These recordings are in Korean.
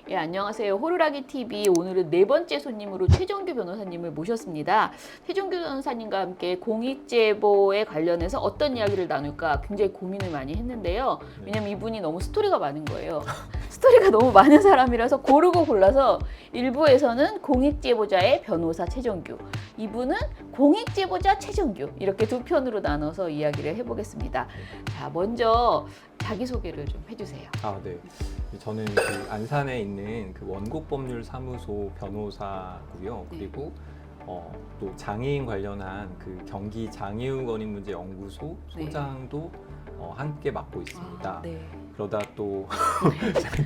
예, 안녕하세요. 호루라기 TV 오늘은 네 번째 손님으로 최정규 변호사님을 모셨습니다. 최정규 변호사님과 함께 공익제보에 관련해서 어떤 이야기를 나눌까 굉장히 고민을 많이 했는데요. 왜냐면 이분이 너무 스토리가 많은 거예요. 스토리가 너무 많은 사람이라서 고르고 골라서 일부에서는 공익제보자의 변호사 최정규, 이분은 공익제보자 최정규 이렇게 두 편으로 나눠서 이야기를 해보겠습니다. 자, 먼저 자기소개를 좀 해주세요. 네. 저는 그 안산에 있는 그 원곡법률사무소 변호사고요. 네. 그리고 또 장애인 관련한 그 경기 장애인권익문제연구소 소장도 함께 맡고 있습니다. 네. 그러다 또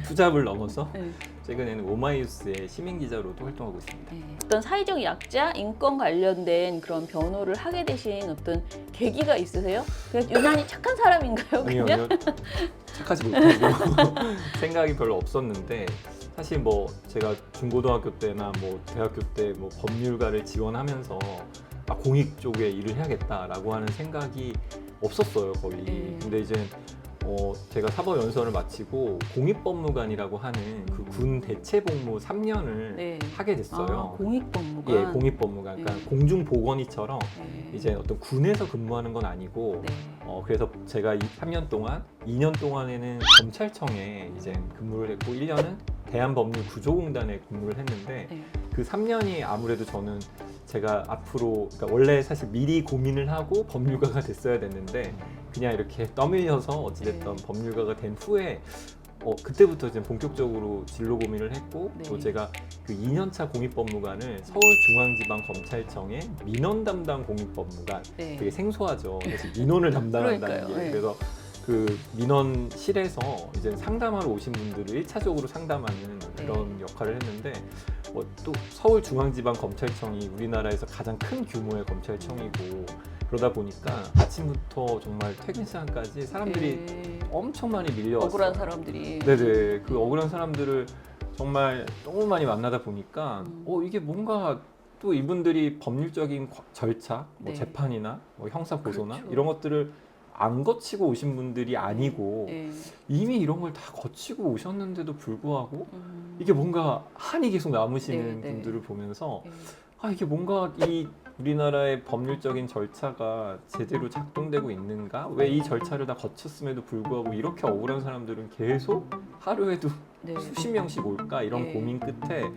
투잡을 넘어서 네. 최근에는 오마이뉴스의 시민기자로도 활동하고 있습니다. 네. 어떤 사회적 약자, 인권 관련된 그런 변호를 하게 되신 어떤 계기가 있으세요? 그냥 유난히 착한 사람인가요? 아니요, 그냥? 아니요. 착하지 못하고 생각이 별로 없었는데 사실 뭐 제가 중고등학교 때나 뭐 대학교 때 뭐 법률가를 지원하면서 공익 쪽에 일을 해야겠다라고 하는 생각이 없었어요, 거의. 근데 이제 제가 사법연수원을 마치고 공익법무관이라고 하는 그 군 대체복무 3년을 네. 하게 됐어요. 공익법무관. 예, 공익법무관. 그러니까 네. 공중보건의처럼 네. 이제 어떤 군에서 근무하는 건 아니고 네. 그래서 제가 3년 동안, 2년 동안에는 검찰청에 이제 근무를 했고 1년은 대한법률구조공단에 근무를 했는데 네. 그 3년이 아무래도 저는 제가 앞으로 그러니까 원래 사실 미리 고민을 하고 법률가가 됐어야 됐는데 그냥 이렇게 떠밀려서 어찌됐든 네. 법률가가 된 후에 그때부터 이제 본격적으로 진로 고민을 했고 네. 또 제가 그 2년차 공익법무관을 서울중앙지방검찰청의 민원 담당 공익법무관 네. 되게 생소하죠. 그래서 민원을 담당한다는 그러니까요. 게 네. 그래서 그 민원실에서 이제 상담하러 오신 분들을 1차적으로 상담하는 그런 역할을 했는데 또 서울중앙지방검찰청이 우리나라에서 가장 큰 규모의 검찰청이고 그러다 보니까 아침부터 정말 퇴근 시간까지 사람들이 네. 엄청 많이 밀려왔어요. 억울한 사람들이. 네네. 그 억울한 사람들을 정말 너무 많이 만나다 보니까 이게 뭔가 또 이분들이 법률적인 절차, 뭐 네. 재판이나 뭐 형사 고소나 그렇죠. 이런 것들을 안 거치고 오신 분들이 아니고 네. 이미 이런 걸 다 거치고 오셨는데도 불구하고 이게 뭔가 한이 계속 남으시는 네, 네. 분들을 보면서 네. 이게 뭔가 이 우리나라의 법률적인 절차가 제대로 작동되고 있는가? 왜 이 절차를 다 거쳤음에도 불구하고 이렇게 억울한 사람들은 계속 하루에도 네. 수십 명씩 올까? 이런 네. 고민 끝에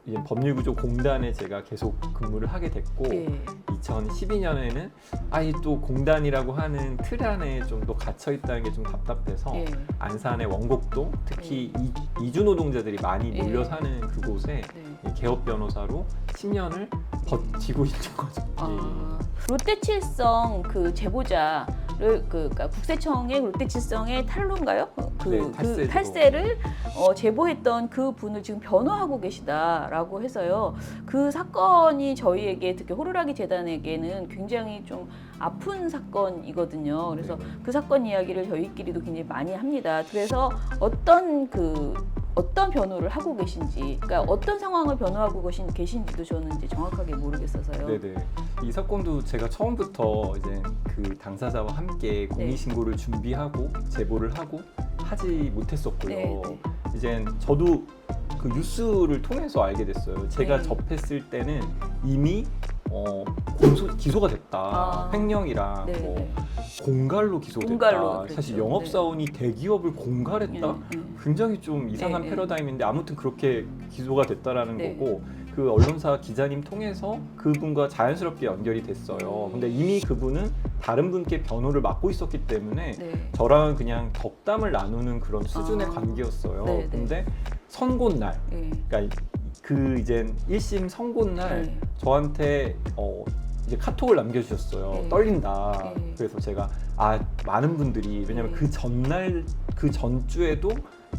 이제 법률구조공단에 제가 계속 근무를 하게 됐고 네. 2012년에는 또 공단이라고 하는 틀 안에 좀 더 갇혀 있다는 게 좀 답답해서 네. 안산의 원곡동 특히 이주 노동자들이 많이 네. 몰려 사는 그곳에 네. 개업 변호사로 10년을 버티고 있는 거죠. 롯데칠성 그 제보자를 그러니까 국세청의 롯데칠성의 탈루인가요? 네, 탈세 탈세를 제보했던 그 분을 지금 변호하고 계시다라고 해서요. 그 사건이 저희에게 특히 호루라기 재단에게는 굉장히 좀 아픈 사건이거든요. 그래서 네. 그 사건 이야기를 저희끼리도 굉장히 많이 합니다. 그래서 어떤 변호를 하고 계신지, 그러니까 어떤 상황을 변호하고 계신지도 저는 이제 정확하게 모르겠어서요. 네네. 이 사건도 제가 처음부터 이제 그 당사자와 함께 공익신고를 준비하고 제보를 하고 하지 못했었고요. 네, 네. 이제 저도 그 뉴스를 통해서 알게 됐어요. 제가 네. 접했을 때는 이미 기소가 됐다. 횡령이랑 네, 뭐 네. 공갈로 기소됐다. 공갈로 그랬죠. 사실 영업사원이 대기업을 공갈했다. 굉장히 좀 이상한 네, 네. 패러다임인데 아무튼 그렇게 기소가 됐다라는 네. 거고 그 언론사 기자님 통해서 그분과 자연스럽게 연결이 됐어요. 근데 이미 그분은 다른 분께 변호를 맡고 있었기 때문에 네. 저랑은 그냥 덕담을 나누는 그런 수준의 아. 관계였어요. 네, 네. 근데 선고날, 네. 그러니까 그 이제 1심 선고날 네. 저한테 이제 카톡을 남겨주셨어요. 네. 떨린다. 네. 그래서 제가 많은 분들이 왜냐면 네. 그 전날 그 전주에도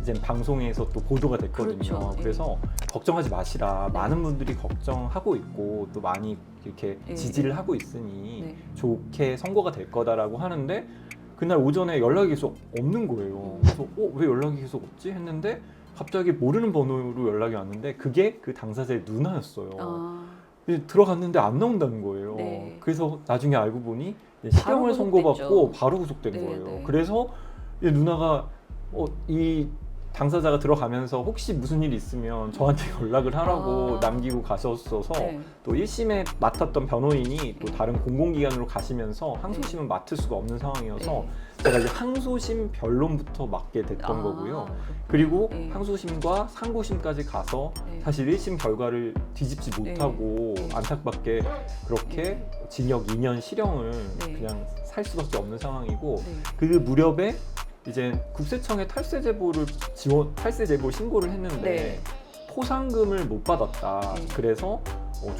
이제 방송에서 또 보도가 됐거든요. 그렇죠. 네. 그래서 걱정하지 마시라. 네. 많은 분들이 걱정하고 있고 또 많이 이렇게 네. 지지를 하고 있으니 네. 좋게 선고가 될 거다라고 하는데 그날 오전에 연락이 계속 없는 거예요. 그래서 왜 연락이 계속 없지 했는데 갑자기 모르는 번호로 연락이 왔는데 그게 그 당사자의 누나였어요. 들어갔는데 안 나온다는 거예요. 네. 그래서 나중에 알고 보니 실형을 선고받고 바로 구속된 네, 거예요. 네. 그래서 이 누나가 이 당사자가 들어가면서 혹시 무슨 일 있으면 저한테 연락을 하라고 아. 남기고 가셨어서 네. 또 1심에 맡았던 변호인이 또 다른 공공기관으로 가시면서 항소심은 맡을 수가 없는 상황이어서 네. 제가 이제 항소심 변론부터 맡게 됐던 거고요. 그리고 네. 항소심과 상고심까지 가서 네. 사실 1심 결과를 뒤집지 네. 못하고 네. 안타깝게 그렇게 징역 2년 실형을 네. 그냥 살 수밖에 없는 상황이고 네. 그 무렵에 이제 국세청에 탈세 제보를 신고를 했는데 네. 포상금을 못 받았다. 네. 그래서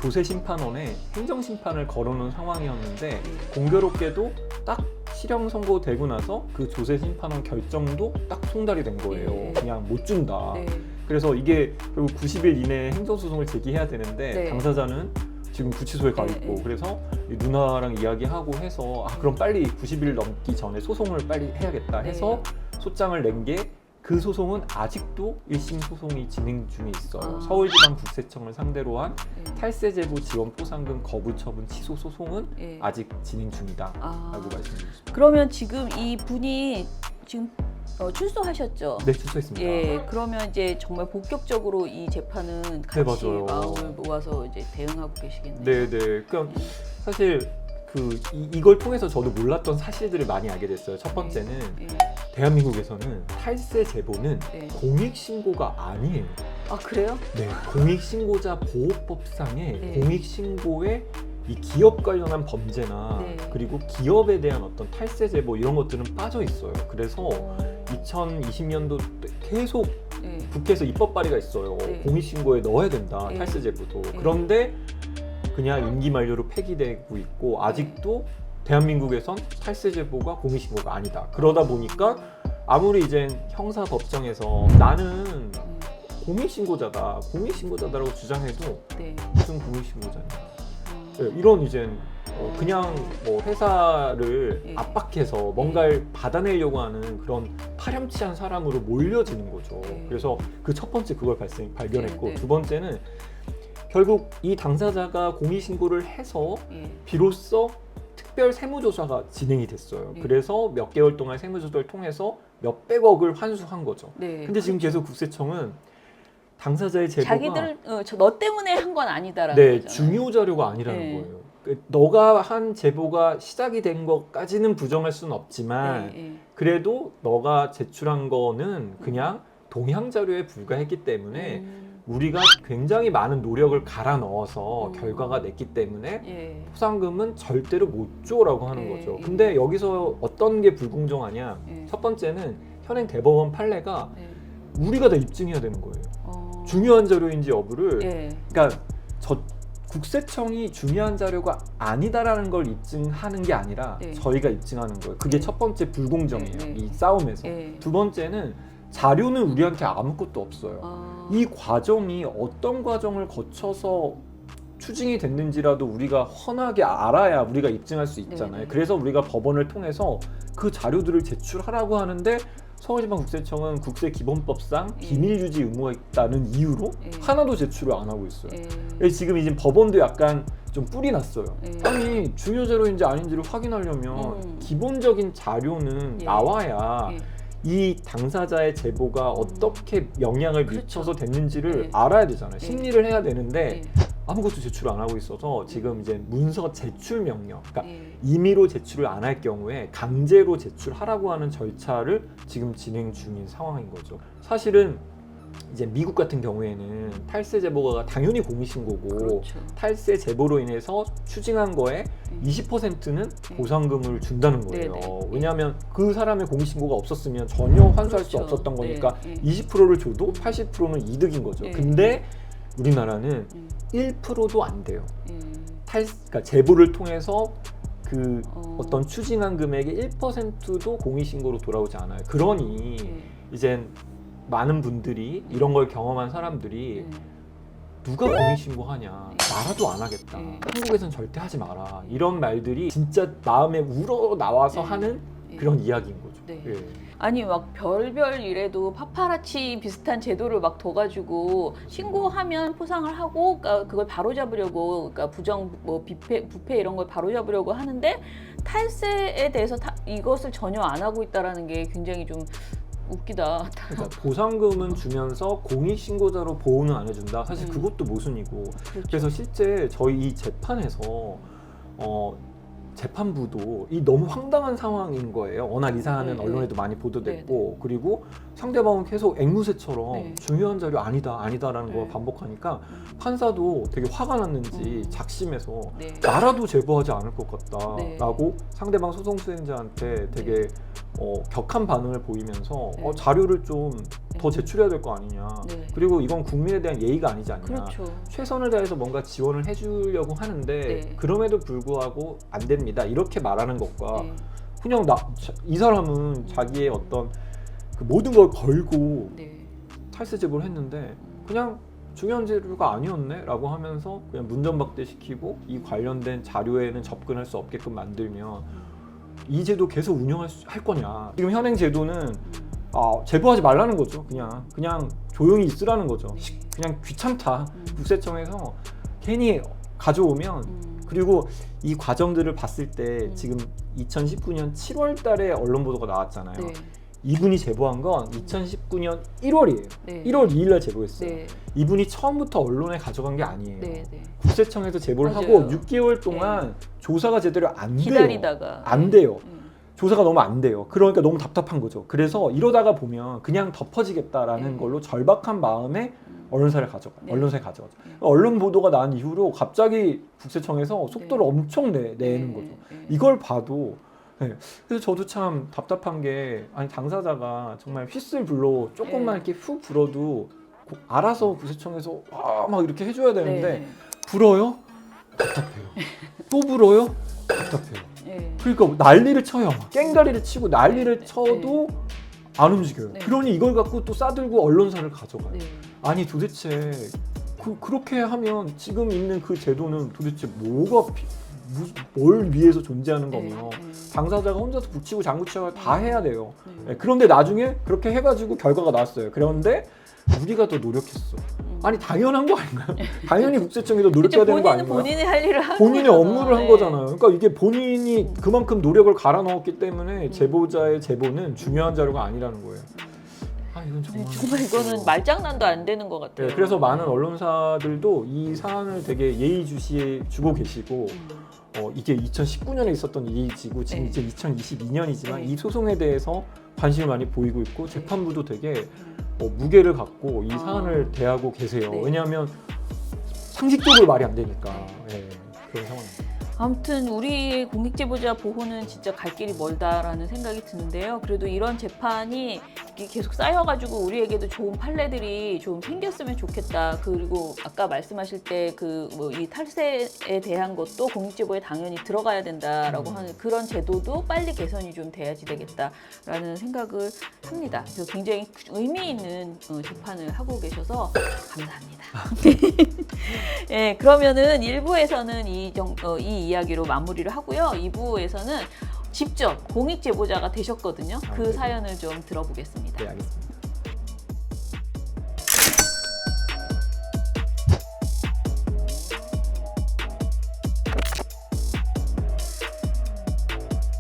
조세 심판원에 행정 심판을 걸어놓은 상황이었는데 네. 공교롭게도 딱 실형 선고되고 나서 그 조세 심판원 결정도 딱 송달이 된 거예요. 네. 그냥 못 준다. 네. 그래서 이게 결국 90일 이내에 행정소송을 제기해야 되는데 네. 당사자는 지금 구치소에 가 네, 있고 네. 그래서 이 누나랑 이야기하고 해서 그럼 빨리 90일 넘기 전에 소송을 빨리 해야겠다 해서 소장을 낸 게 그 소송은 아직도 1심 소송이 진행 중에 있어요. 아. 서울지방국세청을 상대로 한 네. 탈세 제보 지원 포상금 거부 처분 취소 소송은 네. 아직 진행 중이다 아. 라고 말씀드리겠습니다. 그러면 지금 이 분이 지금 출소하셨죠? 네, 출소했습니다. 예, 그러면 이제 정말 본격적으로 이 재판은 같이 맞아요. 마음을 모아서 이제 대응하고 계시겠네요. 네네. 그러니까 사실 이걸 통해서 저도 몰랐던 사실들을 많많이 알게 됐어요. 첫 번째는 예. 대한민국에서는 탈세 제보는 네. 공익신고가 아니에요. 아 그래요? 네, 공익신고자 보호법상의 네. 공익신고에 이 기업 관련한 범죄나 네. 그리고 기업에 대한 어떤 탈세 제보 이런 것들은 빠져 있어요. 그래서 2020년도 때 계속 네. 국회에서 입법 발의가 있어요. 네. 공익신고에 넣어야 된다. 네. 탈세 제보도. 네. 그런데 그냥 임기 만료로 폐기되고 있고 아직도 대한민국에선 탈세 제보가 공익신고가 아니다. 그러다 보니까 아무리 이제 형사법정에서 나는 공익신고자다라고 주장해도 네. 무슨 공익신고자냐. 네, 이런 이제 그냥 뭐 회사를 예. 압박해서 뭔가를 받아내려고 하는 그런 파렴치한 사람으로 몰려지는 거죠. 예. 그래서 그 첫 번째 그걸 발견했고 네, 네. 두 번째는 결국 이 당사자가 공익신고를 해서 예. 비로소 특별 세무조사가 진행이 됐어요. 네. 그래서 몇 개월 동안 세무조사를 통해서 몇백억을 환수한 거죠. 네. 근데 지금 계속 국세청은 당사자의 제보가 자기들 너 때문에 한 건 아니다라는 네, 거잖아요. 중요 자료가 아니라는 네. 거예요. 너가 한 제보가 시작이 된 것까지는 부정할 수는 없지만 네, 그래도 너가 제출한 거는 그냥 동향 자료에 불과했기 때문에 우리가 굉장히 많은 노력을 갈아 넣어서 결과가 냈기 때문에 예. 포상금은 절대로 못 줘라고 하는 예, 거죠. 예. 근데 여기서 어떤 게 불공정하냐? 예. 첫 번째는 현행 대법원 판례가 예. 우리가 다 입증해야 되는 거예요. 어. 중요한 자료인지 여부를. 예. 그러니까 국세청이 중요한 자료가 아니다라는 걸 입증하는 게 아니라 네. 저희가 입증하는 거예요. 그게 네. 첫 번째 불공정이에요. 네, 네. 이 싸움에서. 예. 두 번째는 자료는 우리한테 아무것도 없어요. 아. 이 과정이 어떤 과정을 거쳐서 추징이 됐는지라도 우리가 헌하게 알아야 우리가 입증할 수 있잖아요. 네, 네. 그래서 우리가 법원을 통해서 그 자료들을 제출하라고 하는데 서울지방국세청은 국세기본법상 예. 비밀유지 의무가 있다는 이유로 예. 하나도 제출을 안 하고 있어요. 예. 그래서 지금 이제 법원도 약간 좀 뿔이 났어요. 예. 아니 중요 자료인지 아닌지를 확인하려면 기본적인 자료는 예. 나와야 예. 이 당사자의 제보가 어떻게 영향을 그렇죠. 미쳐서 됐는지를 예. 알아야 되잖아요. 예. 심리를 해야 되는데 예. 아무것도 제출을 안 하고 있어서 지금 이제 문서 제출 명령, 그러니까 예. 임의로 제출을 안 할 경우에 강제로 제출하라고 하는 절차를 지금 진행 중인 상황인 거죠. 사실은 이제 미국 같은 경우에는 탈세 제보가 당연히 공익신고고 그렇죠. 탈세 제보로 인해서 추징한 거에 20%는 보상금을 준다는 거예요. 네네. 왜냐하면 그 사람의 공익신고가 없었으면 전혀 환수할 수 그렇죠. 없었던 거니까 네. 20%를 줘도 80%는 이득인 거죠. 네. 근데 우리나라는 1%도 안 돼요. 예. 그러니까 제보를 통해서 그 어. 어떤 추징한 금액의 1%도 공익신고로 돌아오지 않아요. 그러니 예. 이젠 많은 분들이 이런 걸 경험한 사람들이 예. 누가 공익신고하냐, 나라도 안 하겠다, 한국에선 절대 하지 마라, 이런 말들이 진짜 마음에 우러 나와서 네. 하는 예. 그런 이야기인 거죠. 네. 예. 아니 막 별별 일에도 파파라치 비슷한 제도를 막 둬가지고 신고하면 포상을 하고 그러니까 그걸 바로잡으려고 그러니까 부정 뭐 부패 이런 걸 바로잡으려고 하는데 탈세에 대해서 이것을 전혀 안 하고 있다라는 게 굉장히 좀 웃기다. 그러니까 보상금은 주면서 공익신고자로 보호는 안 해준다. 사실 그것도 모순이고. 그렇죠. 그래서 실제 저희 이 재판에서 재판부도 이 너무 황당한 상황인 거예요. 워낙 이 사안은 네, 언론에도 많이 보도됐고 그리고 상대방은 계속 앵무새처럼 네. 중요한 자료 아니다라는 걸 네. 반복하니까 판사도 되게 화가 났는지 작심해서 네. 나라도 제보하지 않을 것 같다라고 네. 상대방 소송 수행자한테 되게 격한 반응을 보이면서 네. 자료를 좀 더 제출해야 될 거 아니냐. 네. 그리고 이건 국민에 대한 예의가 아니지 않냐. 그렇죠. 최선을 다해서 뭔가 지원을 해주려고 하는데 네. 그럼에도 불구하고 안 됩니다. 이렇게 말하는 것과 네. 그냥 이 사람은 자기의 어떤 그 모든 걸 걸고 네. 탈세 제보를 했는데 그냥 중요한 자료가 아니었네? 라고 하면서 그냥 문전박대시키고 이 관련된 자료에는 접근할 수 없게끔 만들면 이 제도 계속 할 거냐. 지금 현행 제도는 제보하지 말라는 거죠. 그냥 조용히 있으라는 거죠. 그냥 귀찮다. 국세청에서 괜히 가져오면 그리고 이 과정들을 봤을 때 지금 2019년 7월 달에 언론 보도가 나왔잖아요. 네. 이분이 제보한 건 2019년 1월이에요. 네. 1월 2일 날 제보했어요. 네. 이분이 처음부터 언론에 가져간 게 아니에요. 네. 네. 국세청에서 제보를 맞아요. 하고 6개월 동안 조사가 제대로 안 돼요. 기다리다가 안 돼요. 조사가 너무 안 돼요. 그러니까 너무 답답한 거죠. 그래서 이러다가 보면 그냥 덮어지겠다라는 걸로 절박한 마음에 언론사에 가져가죠. 언론 보도가 난 이후로 갑자기 국세청에서 속도를 엄청 내는 거죠. 이걸 봐도 그래서 저도 참 답답한 게 아니 당사자가 정말 휘슬 불러 조금만 이렇게 훅 불어도 알아서 국세청에서 막 이렇게 해줘야 되는데 불어요? 답답해요. 또 불어요? 답답해요. 그러니까 난리를 쳐요. 깽다리를 치고 난리를 쳐도 안 움직여요. 그러니 이걸 갖고 또 싸들고 언론사를 가져가요. 아니 도대체 그렇게 하면 지금 있는 그 제도는 도대체 뭘 위해서 존재하는 거며 당사자가 혼자서 북치고 장구치고 다 해야 돼요. 그런데 나중에 그렇게 해가지고 결과가 나왔어요. 그런데 우리가 더 노력했어. 아니 당연한 거 아닌가요? 당연히 국세청이 더 노력해야 되는 거 아닌가요? 본인이 할 일을 한 본인의 거잖아. 업무를 한 거잖아요. 그러니까 이게 본인이 그만큼 노력을 갈아 넣었기 때문에 제보자의 제보는 중요한 자료가 아니라는 거예요. 이건 정말 이거는 말장난도 안 되는 것 같아요. 그래서 많은 언론사들도 이 사안을 되게 예의주시해주고 계시고 이게 2019년에 있었던 일이지고 지금 이제 2022년이지만 이 소송에 대해서 관심을 많이 보이고 있고 재판부도 되게 무게를 갖고 이 사안을 대하고 계세요. 왜냐하면 상식적으로 말이 안 되니까 그런 상황입니다. 아무튼 우리 공익제보자 보호는 진짜 갈 길이 멀다라는 생각이 드는데요. 그래도 이런 재판이 계속 쌓여가지고 우리에게도 좋은 판례들이 좀 생겼으면 좋겠다. 그리고 아까 말씀하실 때 이 탈세에 대한 것도 공익제보에 당연히 들어가야 된다라고 하는 그런 제도도 빨리 개선이 좀 돼야지 되겠다라는 생각을 합니다. 그래서 굉장히 의미 있는 재판을 하고 계셔서 감사합니다. 네, 그러면은 1부에서는 이 이야기로 마무리를 하고요. 2부에서는 직접 공익제보자가 되셨거든요. 그 사연을 좀 들어보겠습니다. 네, 알겠습니다.